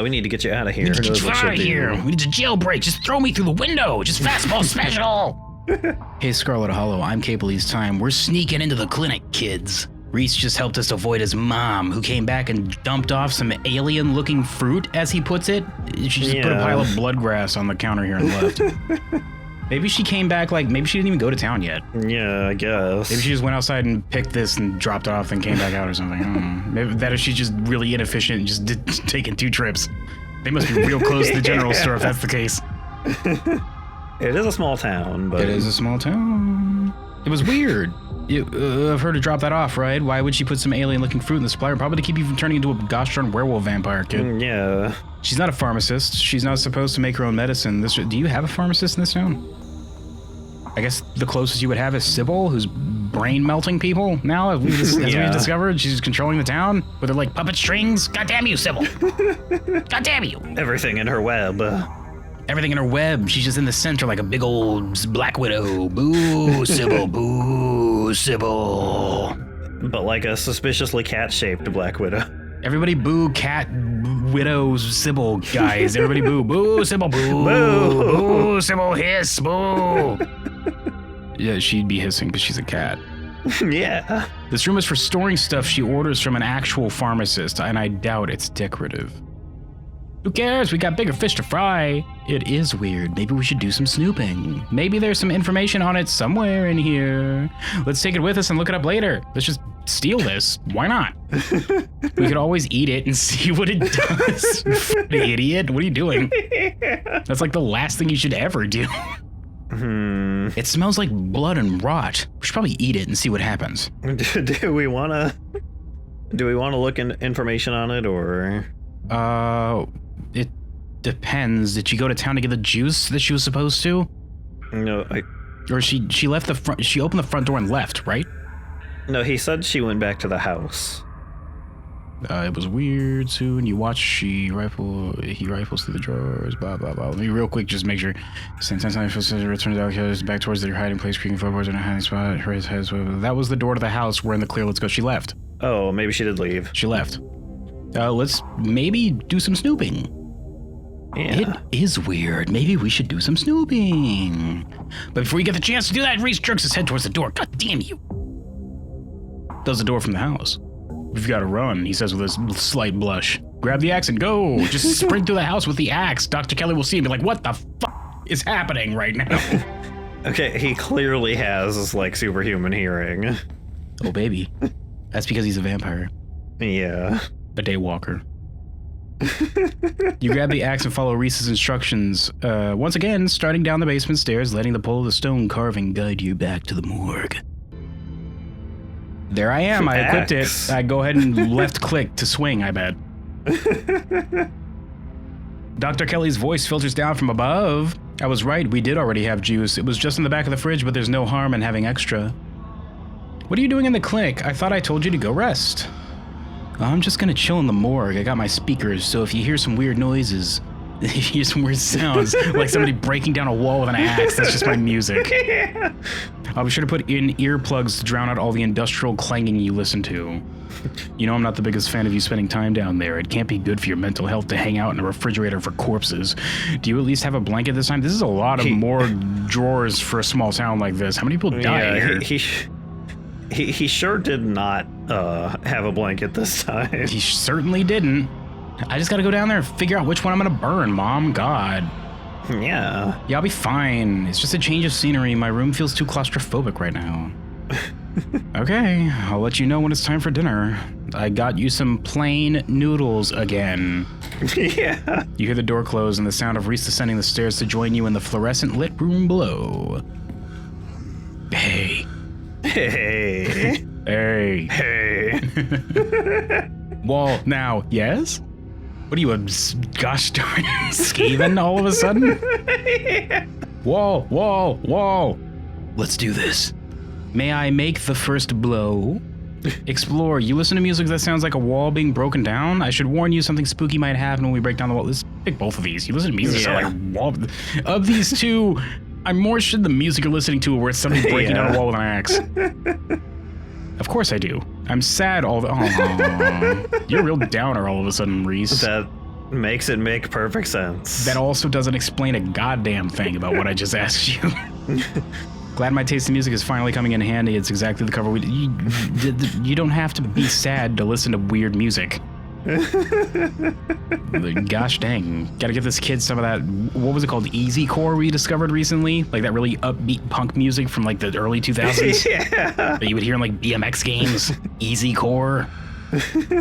We need to get you out of here. Get you out of here. We need to jailbreak. Just throw me through the window. Just fastball special. Hey, Scarlet Hollow, I'm Capely's time. We're sneaking into the clinic, kids. Reese just helped us avoid his mom, who came back and dumped off some alien-looking fruit, as he puts it. She just put a pile of bloodgrass on the counter here and left. Maybe she came back, maybe she didn't even go to town yet. Yeah, I guess. Maybe she just went outside and picked this and dropped it off and came back out or something. I don't know. Maybe that is she's just really inefficient and just taking 2 trips. They must be real close to the general store if that's the case. It is a small town, but... It is a small town. It was weird. Of her to drop that off, right? Why would she put some alien-looking fruit in the supplier? Probably to keep you from turning into a gosh darn werewolf vampire, kid. Yeah. She's not a pharmacist. She's not supposed to make her own medicine. Do you have a pharmacist in this town? I guess the closest you would have is Sybil, who's brain-melting people now, as we've discovered. She's controlling the town with her, puppet strings. God damn you, Sybil. God damn you. Everything in her web. Everything in her web. She's just in the center like a big old Black Widow. Boo, Sybil. Boo, Sybil. But like a suspiciously cat-shaped Black Widow. Everybody boo cat widow Sybil, guys. Everybody boo. Boo, Sybil. Boo. Boo. Boo, Sybil. Hiss. Boo. Yeah, she'd be hissing because she's a cat. Yeah. This room is for storing stuff she orders from an actual pharmacist, and I doubt it's decorative. Who cares? We got bigger fish to fry. It is weird. Maybe we should do some snooping. Maybe there's some information on it somewhere in here. Let's take it with us and look it up later. Let's just steal this. Why not? We could always eat it and see what it does. Idiot. What are you doing? That's like the last thing you should ever do. It smells like blood and rot. We should probably eat it and see what happens. Do we want to look in information on it, or? It depends. Did she go to town to get the juice that she was supposed to? No, Or she left the front. She opened the front door and left, right? No, he said she went back to the house. It was weird soon. You watch. He rifles through the drawers. Blah blah blah. Let me real quick just make sure. Since returns out back towards their hiding place, creaking floorboards in a hiding spot. That was the door to the house. We're in the clear. Let's go. She left. Oh, maybe she did leave. She left. Let's maybe do some snooping. Yeah. It is weird. Maybe we should do some snooping. But before you get the chance to do that, Reese jerks his head towards the door. God damn you. Does the door from the house. We've got to run, he says with a slight blush. Grab the axe and go. Just sprint through the house with the axe. Dr. Kelly will see and be like, what the fuck is happening right now? Okay, he clearly has superhuman hearing. Oh, baby. That's because he's a vampire. Yeah. A daywalker. You grab the axe and follow Reese's instructions. Once again, starting down the basement stairs, letting the pull of the stone carving guide you back to the morgue. There I am. I equipped it. I go ahead and left click to swing, I bet. Dr. Kelly's voice filters down from above. I was right. We did already have juice. It was just in the back of the fridge, but there's no harm in having extra. What are you doing in the clinic? I thought I told you to go rest. I'm just gonna chill in the morgue. I got my speakers, so if you hear some weird noises, if you hear some weird sounds, like somebody breaking down a wall with an axe, that's just my music. I'll be sure to put in earplugs to drown out all the industrial clanging you listen to. You know I'm not the biggest fan of you spending time down there. It can't be good for your mental health to hang out in a refrigerator for corpses. Do you at least have a blanket this time? This is a lot of more drawers for a small town like this. How many people die here? He sure did not have a blanket this time. He certainly didn't. I just gotta go down there and figure out which one I'm gonna burn, Mom. God. Yeah. Yeah, I'll be fine. It's just a change of scenery. My room feels too claustrophobic right now. Okay, I'll let you know when it's time for dinner. I got you some plain noodles again. Yeah. You hear the door close and the sound of Reese descending the stairs to join you in the fluorescent lit room below. Hey. Hey. Hey. Hey. Wall, now, yes? What are you, a gosh darn Skaven all of a sudden? Yeah. Wall. Let's do this. May I make the first blow? Explore. You listen to music that sounds like a wall being broken down? I should warn you something spooky might happen when we break down the wall. Let's pick both of these. You listen to music that sounds like a wall. Of these two, I'm more interested in the music you're listening to where it's somebody breaking down a wall with an axe. Of course I do. I'm sad all the... Oh, you're a real downer all of a sudden, Reese. Makes it make perfect sense. That also doesn't explain a goddamn thing about what I just asked you. Glad my taste in music is finally coming in handy. It's exactly the cover we did. You don't have to be sad to listen to weird music. Gosh dang. Gotta give this kid some of that, what was it called, easy core we discovered recently? Like that really upbeat punk music from like the early 2000s? Yeah. That you would hear in like BMX games. Easy core.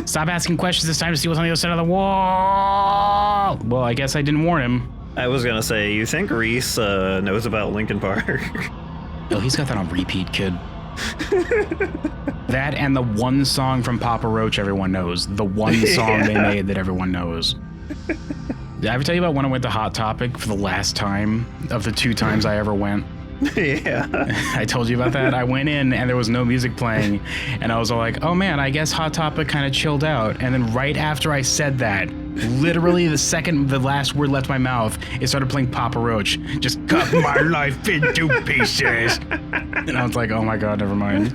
Stop asking questions, it's time to see what's on the other side of the wall. Well, I guess I didn't warn him. I was gonna say, you think Reese knows about Linkin Park? Oh, he's got that on repeat, kid. That and the one song from Papa Roach everyone knows. The one song they made that everyone knows. Did I ever tell you about when I went to Hot Topic for the last time of the 2 times I ever went? Yeah. I told you about that. I went in and there was no music playing, and I was all like, oh man, I guess Hot Topic kind of chilled out. And then right after I said that, literally the last word left my mouth, it started playing Papa Roach. Just cut my life into pieces. And I was like, oh my god, never mind.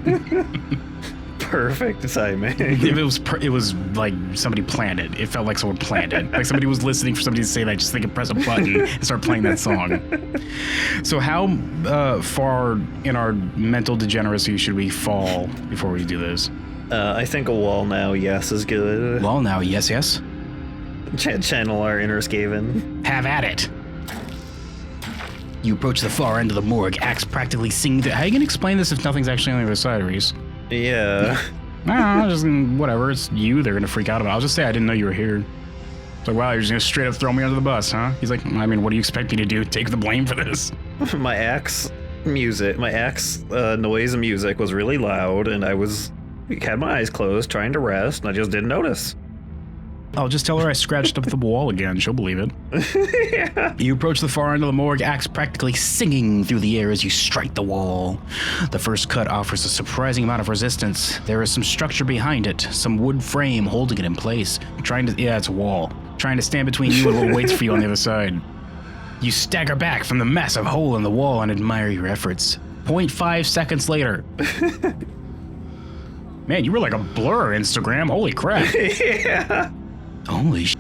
Perfect timing. It was like somebody planned it. It felt like someone planned it. Like somebody was listening for somebody to say that, just they could press a button and start playing that song. So how far in our mental degeneracy should we fall before we do this? I think a wall now, yes, is good. Well, now, yes, yes. Channel our inner Skaven. Have at it. You approach the far end of the morgue, axe practically singing. How are you gonna explain this if nothing's actually on the other side, Reese? Yeah. No, just whatever. It's you. They're gonna freak out about. I'll just say I didn't know you were here. It's like, wow, you're just gonna straight up throw me under the bus, huh? He's like, I mean, what do you expect me to do? Take the blame for this? My axe noise and music was really loud, and I had my eyes closed, trying to rest, and I just didn't notice. I'll just tell her I scratched up the wall again. She'll believe it. Yeah. You approach the far end of the morgue, axe practically singing through the air as you strike the wall. The first cut offers a surprising amount of resistance. There is some structure behind it, some wood frame holding it in place. It's a wall. Trying to stand between you and what waits for you on the other side. You stagger back from the massive hole in the wall and admire your efforts. 0.5 seconds later. Man, you were like a blur, Instagram. Holy crap. Yeah. Holy sh**.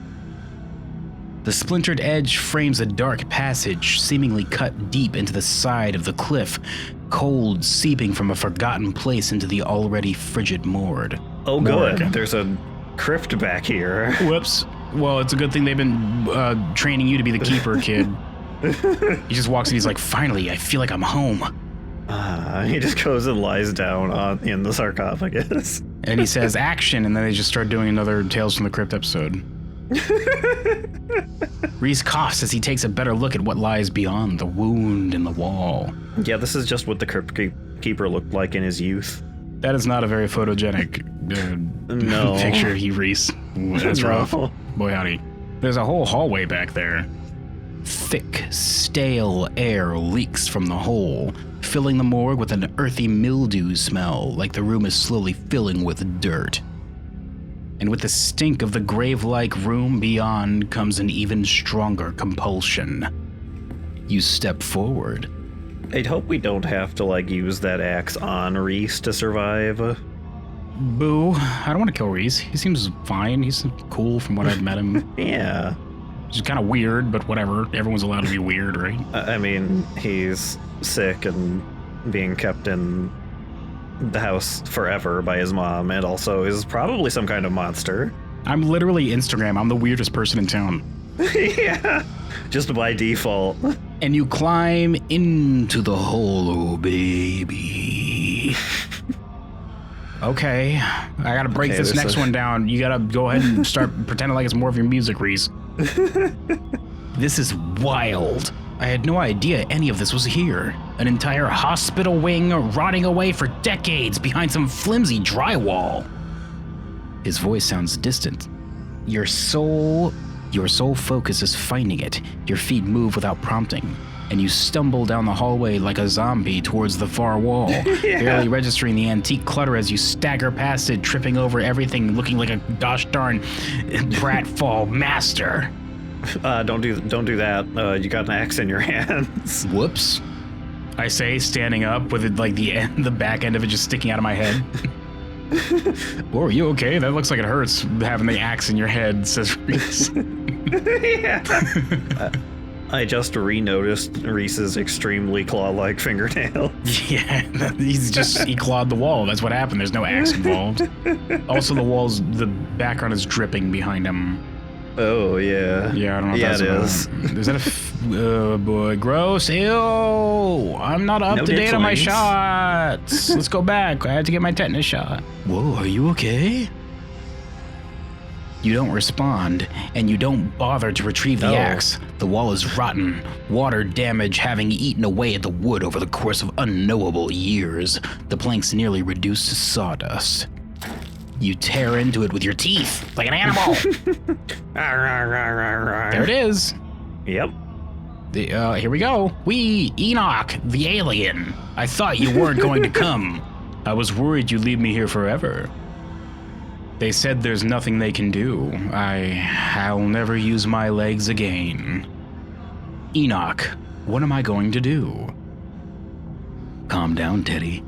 The splintered edge frames a dark passage, seemingly cut deep into the side of the cliff, cold seeping from a forgotten place into the already frigid morgue. Oh, good. There's a crypt back here. Whoops. Well, it's a good thing they've been training you to be the keeper, kid. He just walks in, he's like, finally, I feel like I'm home. He just goes and lies down in the sarcophagus. And he says, action, and then they just start doing another Tales from the Crypt episode. Reese coughs as he takes a better look at what lies beyond the wound in the wall. Yeah, this is just what the crypt keeper looked like in his youth. That is not a very photogenic no. picture, Reese. That's rough. Boy, howdy. There's a whole hallway back there. Thick, stale air leaks from the hole, filling the morgue with an earthy mildew smell, like the room is slowly filling with dirt. And with the stink of the grave-like room beyond comes an even stronger compulsion. You step forward. I'd hope we don't have to, use that axe on Reese to survive. Boo. I don't want to kill Reese. He seems fine. He's cool from what I've met him. Yeah. He's kind of weird, but whatever. Everyone's allowed to be weird, right? I mean, he's sick and being kept in the house forever by his mom, and also is probably some kind of monster. I'm literally Instagram. I'm the weirdest person in town. Yeah, just by default. And you climb into the hole, oh baby. Okay, I gotta break this next one down. You gotta go ahead and start pretending like it's more of your music, Reese. This is wild. I had no idea any of this was here. An entire hospital wing rotting away for decades behind some flimsy drywall. His voice sounds distant. Your sole focus is finding it. Your feet move without prompting, and you stumble down the hallway like a zombie towards the far wall, Yeah. barely registering the antique clutter as you stagger past it, tripping over everything, looking like a gosh darn pratfall master. Don't do that. You got an axe in your hands. Whoops. I say, standing up with it, the back end of it just sticking out of my head. Oh, are you okay? That looks like it hurts having the axe in your head, says Reese. Yeah. I just re-noticed Reese's extremely claw-like fingernail. Yeah, he clawed the wall. That's what happened. There's no axe involved. Also, the background is dripping behind him. Oh, yeah. Yeah, I don't know if that's it is. Is that oh, boy. Gross. Ew. I'm not up to date on my shots. Let's go back. I had to get my tetanus shot. Whoa, are you okay? You don't respond, and you don't bother to retrieve the axe. The wall is rotten, water damage having eaten away at the wood over the course of unknowable years. The planks nearly reduced to sawdust. You tear into it with your teeth, like an animal. There it is. Yep. Here we go. Enoch, the alien. I thought you weren't going to come. I was worried you'd leave me here forever. They said there's nothing they can do. I'll never use my legs again. Enoch, what am I going to do? Calm down, Teddy.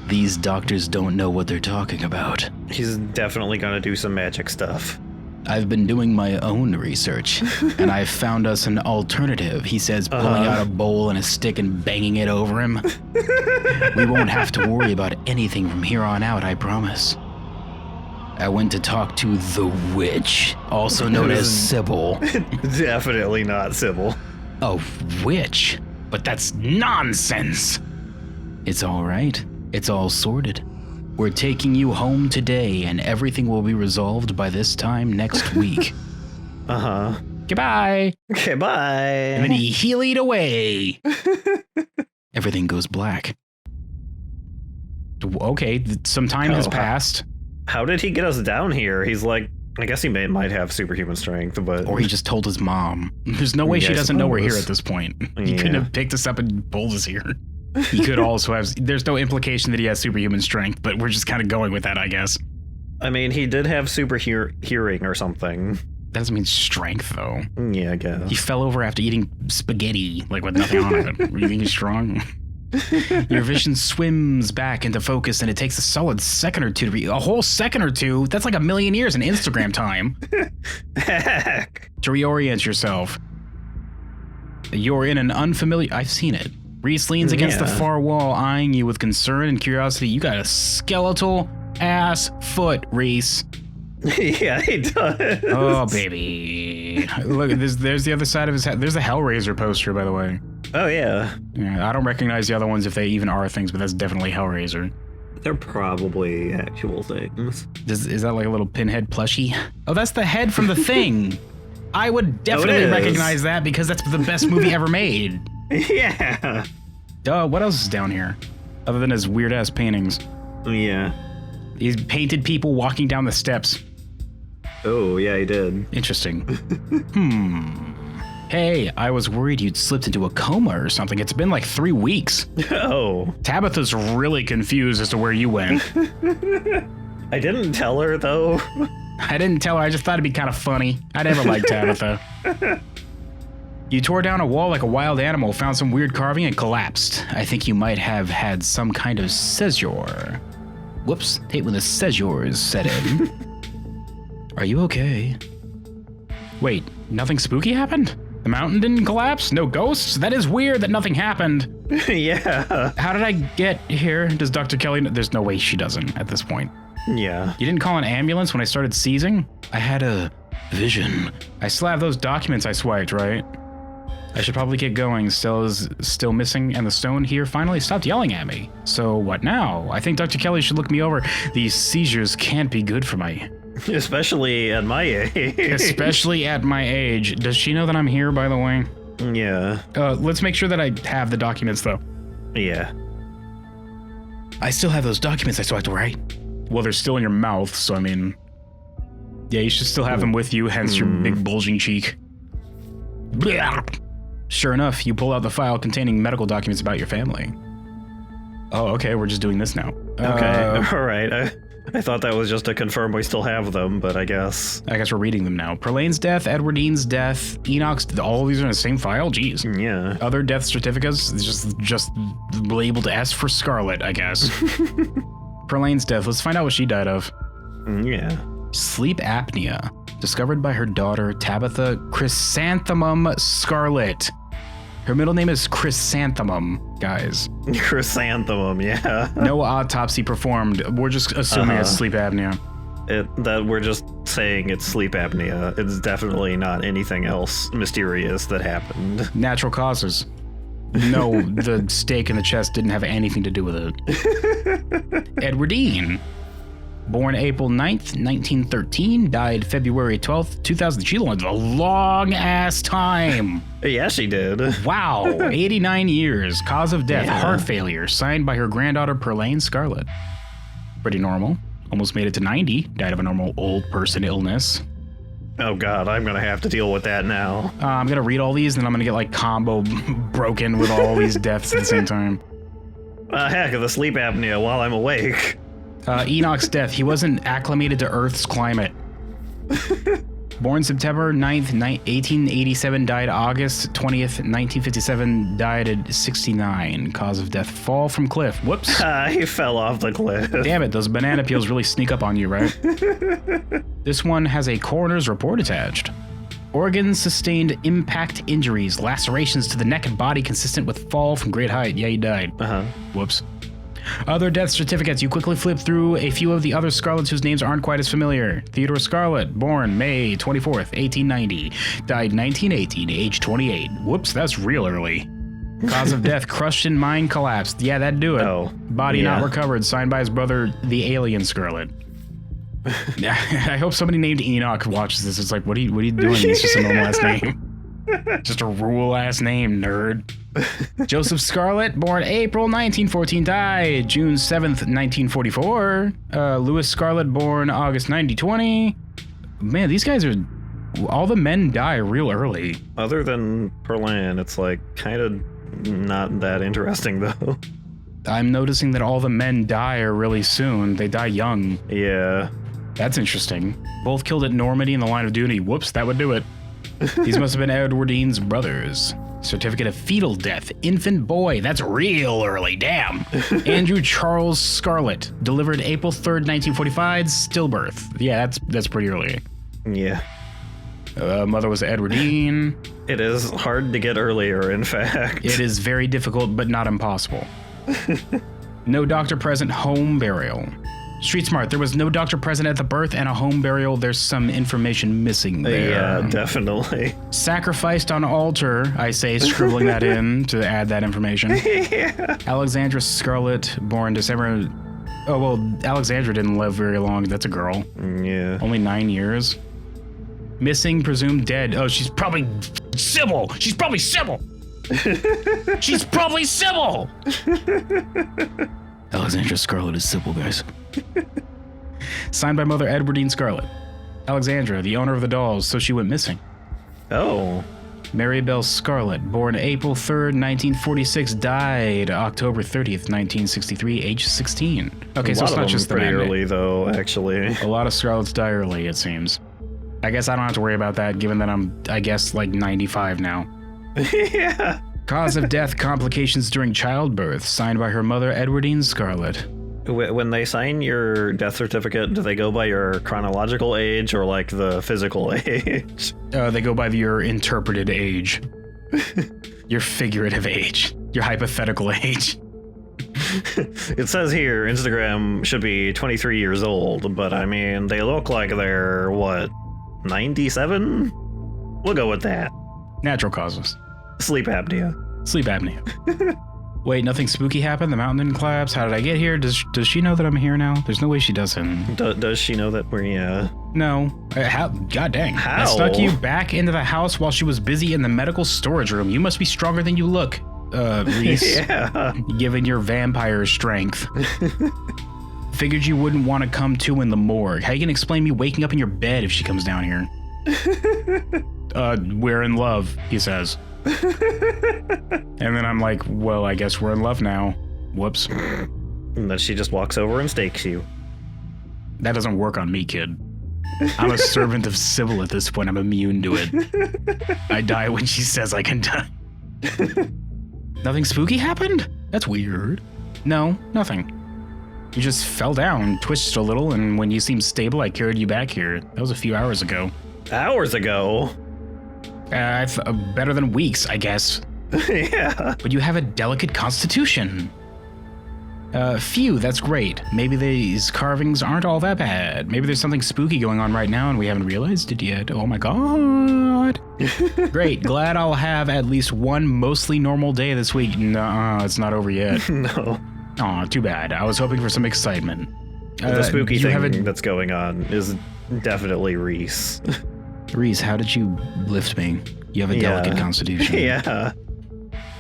These doctors don't know what they're talking about. He's definitely gonna do some magic stuff. I've been doing my own research, and I've found us an alternative, he says, pulling out a bowl and a stick and banging it over him. We won't have to worry about anything from here on out, I promise. I went to talk to the witch, also known as Sybil. Definitely not Sybil. A witch? But that's nonsense! It's all right. It's all sorted. We're taking you home today, and everything will be resolved by this time next week. Uh-huh. Goodbye! Okay, bye! And then he heeled away. Everything goes black. Okay, some time has passed. How did he get us down here? He's like, I guess he might have superhuman strength, but... Or he just told his mom. There's no way she doesn't know we're here at this point. He couldn't have picked us up and pulled us here. He could also have... There's no implication that he has superhuman strength, but we're just kind of going with that, I guess. I mean, he did have super hearing or something. That doesn't mean strength, though. Yeah, I guess. He fell over after eating spaghetti, like with nothing on it. You think he's strong? Your vision swims back into focus, and it takes a solid second or two to a whole second or two. That's like 1,000,000 years in Instagram time. Heck. To reorient yourself. You're in an unfamiliar... I've seen it. Reese leans against the far wall, eyeing you with concern and curiosity. You got a skeletal ass foot, Reese. Yeah, he does. Oh, baby. Look, there's the other side of his head. There's a Hellraiser poster, by the way. Oh, yeah. Yeah, I don't recognize the other ones if they even are things, but that's definitely Hellraiser. They're probably actual things. Is that like a little pinhead plushie? Oh, that's the head from The Thing. I would definitely recognize that because that's the best movie ever made. Yeah. Duh, what else is down here? Other than his weird-ass paintings. Yeah. He's painted people walking down the steps. Oh, yeah, he did. Interesting. Hey, I was worried you'd slipped into a coma or something. It's been like 3 weeks. Oh. Tabitha's really confused as to where you went. I didn't tell her, though. I didn't tell her. I just thought it'd be kind of funny. I never liked Tabitha. You tore down a wall like a wild animal, found some weird carving, and collapsed. I think you might have had some kind of seizure. Whoops, hate when the seizures set in. Are you okay? Wait, nothing spooky happened? The mountain didn't collapse? No ghosts? That is weird that nothing happened. Yeah. How did I get here? Does Dr. Kelly know? There's no way she doesn't at this point. Yeah. You didn't call an ambulance when I started seizing? I had a vision. I still have those documents I swiped, right? I should probably get going. Stella's still missing, and the stone here finally stopped yelling at me. So what now? I think Dr. Kelly should look me over. These seizures can't be good for me. Especially at my age. Especially at my age. Does she know that I'm here, by the way? Yeah. Let's make sure that I have the documents, though. Yeah. I still have those documents I swiped, right? Well, they're still in your mouth, so I mean... Yeah, you should still have them with you, hence your big bulging cheek. Blah. Sure enough, you pull out the file containing medical documents about your family. Oh, okay, we're just doing this now. Okay, all right. I thought that was just to confirm we still have them, but I guess we're reading them now. Perlane's death, Edwardine's death, Enoch's, all of these are in the same file? Jeez. Yeah. Other death certificates, just labeled S for Scarlet, I guess. Perlane's death, let's find out what she died of. Yeah. Sleep apnea. discovered by her daughter Tabitha Chrysanthemum Scarlet. Her middle name is Chrysanthemum, guys. Chrysanthemum, yeah. No autopsy performed. We're just assuming it's sleep apnea. That we're just saying it's sleep apnea. It's definitely not anything else mysterious that happened. Natural causes. No, the stake in the chest didn't have anything to do with it. Edwardine. Born April 9th, 1913, died February 12th, 2000. She lived a long-ass time. Yeah, she did. Wow, 89 years. Cause of death, heart failure. Signed by her granddaughter, Perlaine Scarlet. Pretty normal. Almost made it to 90. Died of a normal old person illness. Oh god, I'm gonna have to deal with that now. I'm gonna read all these, and then I'm gonna get like combo broken with all these deaths at the same time. Heck, the sleep apnea while I'm awake. Enoch's death. He wasn't acclimated to Earth's climate. Born September 9th, 1887, died August 20th, 1957, died at 69. Cause of death, fall from cliff. Whoops. He fell off the cliff. Damn it, those banana peels really sneak up on you, right? This one has a coroner's report attached. Organs sustained impact injuries, lacerations to the neck and body consistent with fall from great height. Yeah, he died. Whoops. Other death certificates. You quickly flip through a few of the other Scarlets whose names aren't quite as familiar. Theodore Scarlet, born May 24th, 1890. Died 1918, age 28. Whoops, that's real early. Cause of death, crushed in mine collapsed. Yeah, that'd do it. Oh, Body not recovered, signed by his brother, the alien Scarlet. I hope somebody named Enoch watches this. It's like, what are you doing? It's just a normal last name. Just a rule ass name, nerd. Joseph Scarlet, born April 1914, died June 7th, 1944. Louis Scarlet, born August 1920. Man, these guys are... all the men die real early. Other than Perlaine, it's like kind of not that interesting though. I'm noticing that all the men die really soon. They die young. Yeah. That's interesting. Both killed at Normandy in the line of duty. Whoops, that would do it. These must have been Edwardine's brothers. Certificate of fetal death. Infant boy. That's real early. Damn. Andrew Charles Scarlet. Delivered April 3rd, 1945. Stillbirth. Yeah, that's pretty early. Yeah. Mother was Edwardine. It is hard to get earlier, in fact. It is very difficult, but not impossible. No doctor present. Home burial. Street smart. There was no doctor present at the birth and a home burial. There's some information missing there. Yeah, definitely. Sacrificed on altar, I say, scribbling that in to add that information. Yeah. Alexandra Scarlet, born December... oh, well, Alexandra didn't live very long. That's a girl. Yeah. Only 9 years. Missing, presumed dead. Oh, she's probably Sybil. She's probably Sybil. She's probably Sybil. Alexandra Scarlet is Sybil, guys. Signed by Mother Edwardine Scarlet. Alexandra, the owner of the dolls, so she went missing. Oh. Mary Bell Scarlet, born April 3rd, 1946, died October 30th, 1963, age 16. Okay, so it's not just the pretty man. early, though, actually. A lot of Scarlets die early, it seems. I guess I don't have to worry about that, given that I'm, I guess, like 95 now. Yeah. Cause of death, complications during childbirth, signed by her mother, Edwardine Scarlet. When they sign your death certificate, do they go by your chronological age or like the physical age? They go by your interpreted age. Your figurative age. Your hypothetical age. It says here Instagram should be 23 years old, but I mean, they look like they're, what, 97? We'll go with that. Natural causes. Sleep apnea. Sleep apnea. Wait, nothing spooky happened? The mountain didn't collapse? How did I get here? Does she know that I'm here now? There's no way she doesn't. Does she know that we're, No. How? God dang. How? I stuck you back into the house while she was busy in the medical storage room. You must be stronger than you look, Reese. Yeah. Given your vampire strength. Figured you wouldn't want to come to in the morgue. How you gonna explain me waking up in your bed if she comes down here? We're in love, he says. And then I'm like, well, I guess we're in love now. Whoops. And then she just walks over and stakes you. That doesn't work on me, kid. I'm a servant of Sybil at this point. I'm immune to it. I die when she says I can die. Nothing spooky happened? That's weird. No, nothing. You just fell down, twitched a little, and when you seemed stable, I carried you back here. That was a few hours ago. Hours ago. Better than weeks, I guess. Yeah. But you have a delicate constitution. Phew, that's great. Maybe these carvings aren't all that bad. Maybe there's something spooky going on right now and we haven't realized it yet. Oh my god. Great, glad I'll have at least one mostly normal day this week. Nuh-uh, it's not over yet. No. Aw, too bad. I was hoping for some excitement. The spooky thing that's going on is definitely Reese. Reese, how did you lift me? You have a delicate constitution. Yeah.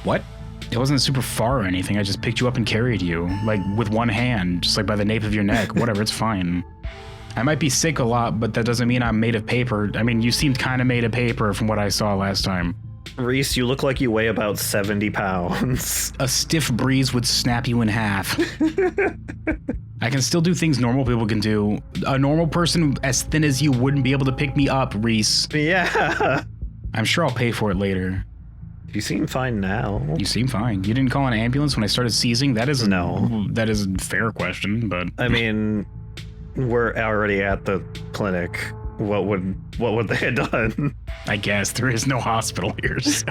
What? It wasn't super far or anything. I just picked you up and carried you, like with one hand, just like by the nape of your neck. Whatever, it's fine. I might be sick a lot, but that doesn't mean I'm made of paper. I mean, you seemed kind of made of paper from what I saw last time. Reese, you look like you weigh about 70 pounds. A stiff breeze would snap you in half. I can still do things normal people can do. A normal person as thin as you wouldn't be able to pick me up, Reese. Yeah. I'm sure I'll pay for it later. You seem fine now. You seem fine. You didn't call an ambulance when I started seizing? That is No. That is a fair question, but I mean, we're already at the clinic. What would they have done? I guess there is no hospital here. So.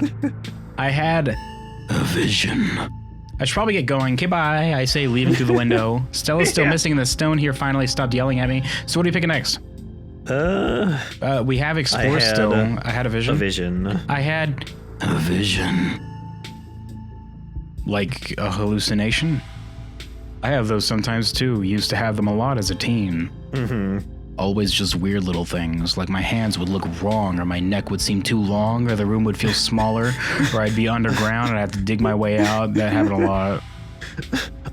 I had a vision. I should probably get going. Okay, bye. I say, leaving through the window. Stella's still missing, and the stone here finally stopped yelling at me. So what are you picking next? We have explore still. I had a vision. A vision. I had a vision. Like a hallucination? I have those sometimes too. Used to have them a lot as a teen. Mm-hmm. Always just weird little things, like my hands would look wrong, or my neck would seem too long, or the room would feel smaller, or I'd be underground and I'd have to dig my way out. That happened a lot.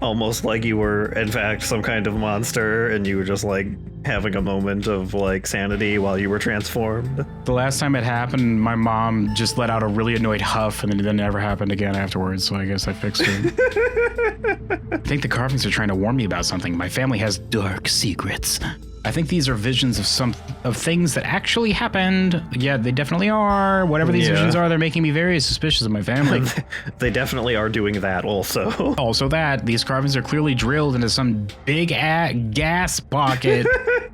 Almost like you were, in fact, some kind of monster, and you were just like having a moment of like sanity while you were transformed. The last time it happened, my mom just let out a really annoyed huff, and then it never happened again afterwards, so I guess I fixed it. I think the carvings are trying to warn me about something. My family has dark secrets. I think these are visions of things that actually happened. Yeah, they definitely are. Whatever these visions are, they're making me very suspicious of my family. They definitely are doing that also. Also that, these carvings are clearly drilled into some big gas pocket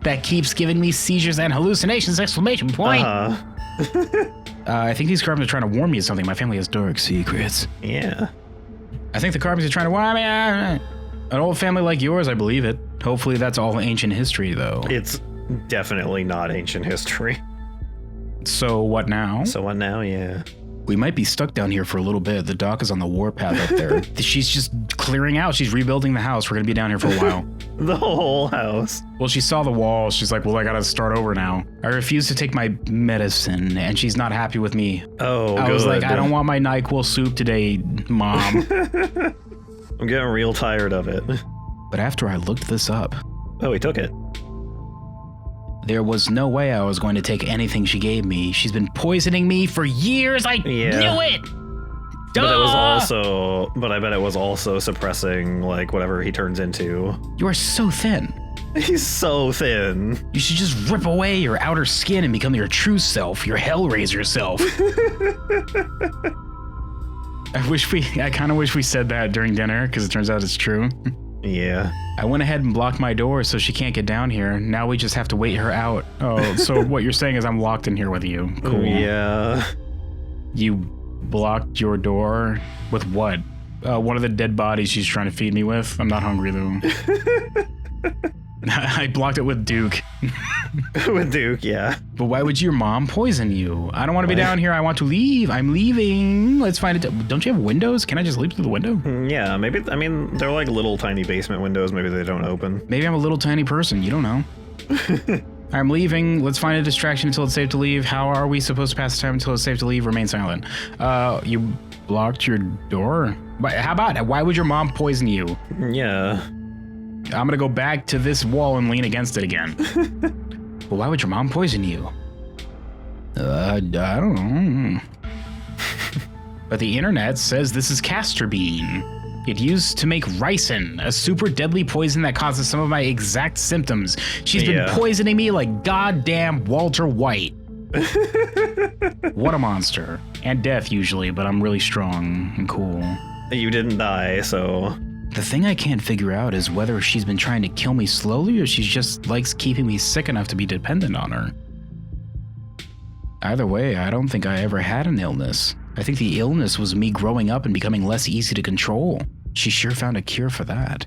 that keeps giving me seizures and hallucinations, exclamation point. I think these carvings are trying to warn me of something. My family has dark secrets. Yeah. I think the carvings are trying to warn me. An old family like yours, I believe it. Hopefully that's all ancient history, though. It's definitely not ancient history. So what now? So what now, yeah. We might be stuck down here for a little bit. The dock is on the warpath up there. She's just clearing out. She's rebuilding the house. We're going to be down here for a while. The whole house. Well, she saw the wall. She's like, well, I got to start over now. I refuse to take my medicine, and she's not happy with me. Oh, I was like, I don't want my NyQuil soup today, Mom. I'm getting real tired of it. But after I looked this up... Oh, he took it. There was no way I was going to take anything she gave me. She's been poisoning me for years. I knew it! Duh! But it was also... But I bet it was also suppressing, like, whatever he turns into. You are so thin. He's so thin. You should just rip away your outer skin and become your true self, your Hellraiser self. I kind of wish we said that during dinner, because it turns out it's true. Yeah. I went ahead and blocked my door so she can't get down here. Now we just have to wait her out. Oh, so what you're saying is I'm locked in here with you. Cool. Yeah. You blocked your door with what? One of the dead bodies she's trying to feed me with. I'm not hungry, though. I blocked it with Duke. With Duke, yeah. But why would your mom poison you? I don't want to be down here. I want to leave. I'm leaving. Let's find it. Don't you have windows? Can I just leap through the window? Yeah, maybe. I mean, they're like little tiny basement windows. Maybe they don't open. Maybe I'm a little tiny person. You don't know. I'm leaving. Let's find a distraction until it's safe to leave. How are we supposed to pass the time until it's safe to leave? Remain silent. You blocked your door? How about, why would your mom poison you? Yeah. I'm gonna go back to this wall and lean against it again. But why would your mom poison you? I don't know. But the internet says this is castor bean. It used to make ricin, a super deadly poison that causes some of my exact symptoms. She's been poisoning me like goddamn Walter White. What a monster. And death usually, but I'm really strong and cool. You didn't die, so... The thing I can't figure out is whether she's been trying to kill me slowly or she just likes keeping me sick enough to be dependent on her. Either way, I don't think I ever had an illness. I think the illness was me growing up and becoming less easy to control. She sure found a cure for that.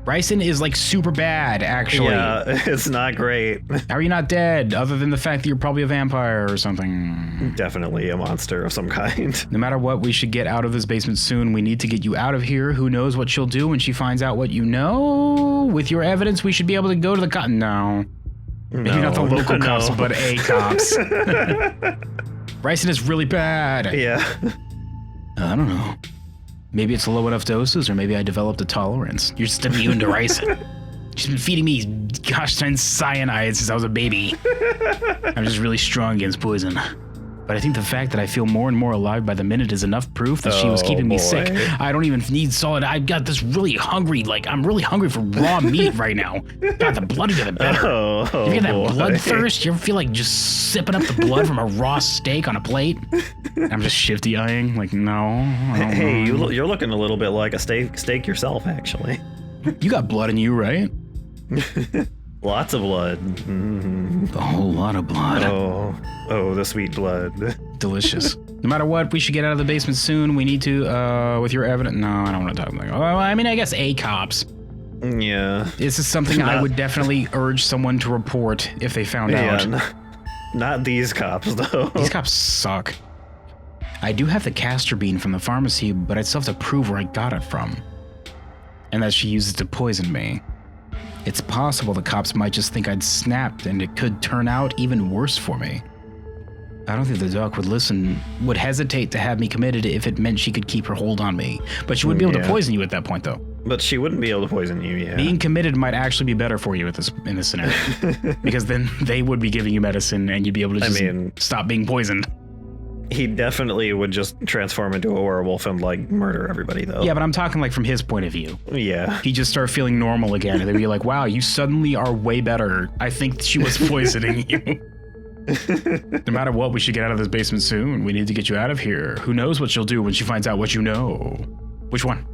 Bryson is like super bad, actually. Yeah, it's not great. How are you not dead, other than the fact that you're probably a vampire or something? Definitely a monster of some kind. No matter what, we should get out of this basement soon. We need to get you out of here. Who knows what she'll do when she finds out what you know? With your evidence, we should be able to go to the cop. No. Maybe not the local cops, but A cops. Bryson is really bad. Yeah. I don't know. Maybe it's low enough doses, or maybe I developed a tolerance. You're just immune to ricin. She's been feeding me gosh darn cyanide since I was a baby. I'm just really strong against poison. But I think the fact that I feel more and more alive by the minute is enough proof that she was keeping me sick. I don't even need solid. I've got this really hungry, I'm really hungry for raw meat right now. God, the bloodier the better. You get that bloodthirst? You ever feel like just sipping up the blood from a raw steak on a plate? I'm just shifty eyeing, like, no. Hey, you're looking a little bit like a steak yourself, actually. You got blood in you, right? Lots of blood. A whole lot of blood. Oh, the sweet blood. Delicious. No matter what, we should get out of the basement soon. We need to, with your evidence. No, I don't want to talk about it. I mean, I guess A cops. Yeah. This is something I would definitely urge someone to report if they found out. Not these cops, though. These cops suck. I do have the castor bean from the pharmacy, but I still have to prove where I got it from. And that she used it to poison me. It's possible the cops might just think I'd snapped, and it could turn out even worse for me. I don't think the doc would hesitate to have me committed if it meant she could keep her hold on me. But she wouldn't be able to poison you at that point, though. But she wouldn't be able to poison you, yeah. Being committed might actually be better for you in this scenario. Because then they would be giving you medicine, and you'd be able to just stop being poisoned. He definitely would just transform into a werewolf and, like, murder everybody, though. Yeah, but I'm talking, like, from his point of view. Yeah. He'd just start feeling normal again, and they'd be like, wow, you suddenly are way better. I think she was poisoning you. No matter what, we should get out of this basement soon. We need to get you out of here. Who knows what she'll do when she finds out what you know? Which one?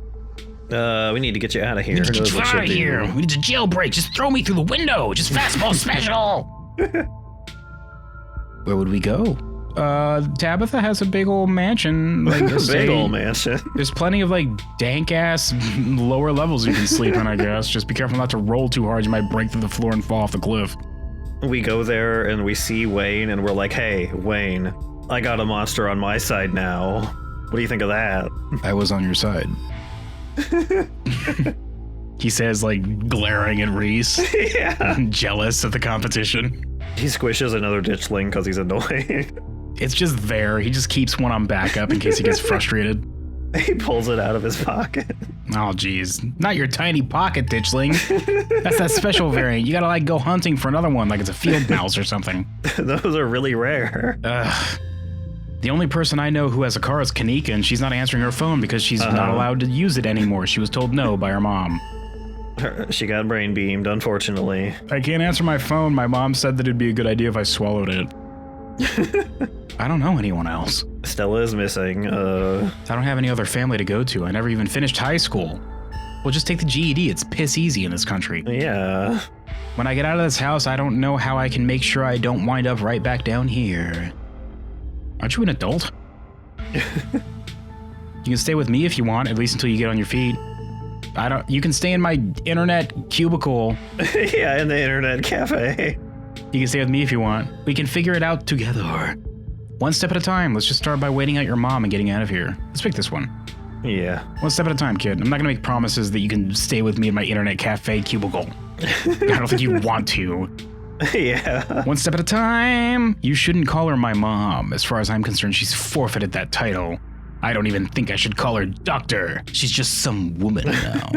We need to get you out of here. We need to get you out of here. We need to jailbreak. Just throw me through the window. Just fastball special. Where would we go? Tabitha has a big old mansion. Like a big old mansion. There's plenty of like dank ass lower levels you can sleep in, I guess. Just be careful not to roll too hard. You might break through the floor and fall off the cliff. We go there and we see Wayne and we're like, hey, Wayne, I got a monster on my side now. What do you think of that? I was on your side. He says, like, glaring at Reese. Yeah. Jealous at the competition. He squishes another ditchling because he's annoying. It's just there. He just keeps one on backup in case he gets frustrated. He pulls it out of his pocket. Oh, geez. Not your tiny pocket, ditchling. That's that special variant. You gotta, like, go hunting for another one, like it's a field mouse or something. Those are really rare. The only person I know who has a car is Kanika, and she's not answering her phone because she's not allowed to use it anymore. She was told no by her mom. She got brain beamed, unfortunately. I can't answer my phone. My mom said that it'd be a good idea if I swallowed it. I don't know anyone else. Stella is missing. I don't have any other family to go to. I never even finished high school. Well, just take the GED. It's piss easy in this country. Yeah. When I get out of this house, I don't know how I can make sure I don't wind up right back down here. Aren't you an adult? You can stay with me if you want, at least until you get on your feet. You can stay in my internet cubicle. Yeah, in the internet cafe. You can stay with me if you want. We can figure it out together. One step at a time. Let's just start by waiting out your mom and getting out of here. Let's pick this one. Yeah. One step at a time, kid. I'm not gonna make promises that you can stay with me in my internet cafe cubicle. I don't think you want to. Yeah. One step at a time. You shouldn't call her my mom. As far as I'm concerned, she's forfeited that title. I don't even think I should call her doctor. She's just some woman now.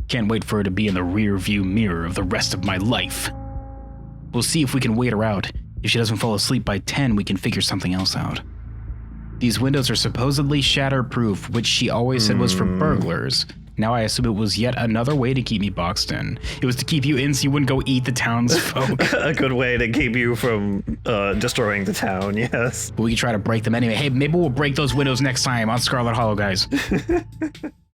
Can't wait for her to be in the rear view mirror of the rest of my life. We'll see if we can wait her out. If she doesn't fall asleep by 10, we can figure something else out. These windows are supposedly shatterproof, which she always said was for burglars. Now I assume it was yet another way to keep me boxed in. It was to keep you in so you wouldn't go eat the townsfolk. A good way to keep you from destroying the town, yes. But we can try to break them anyway. Hey, maybe we'll break those windows next time on Scarlet Hollow, guys.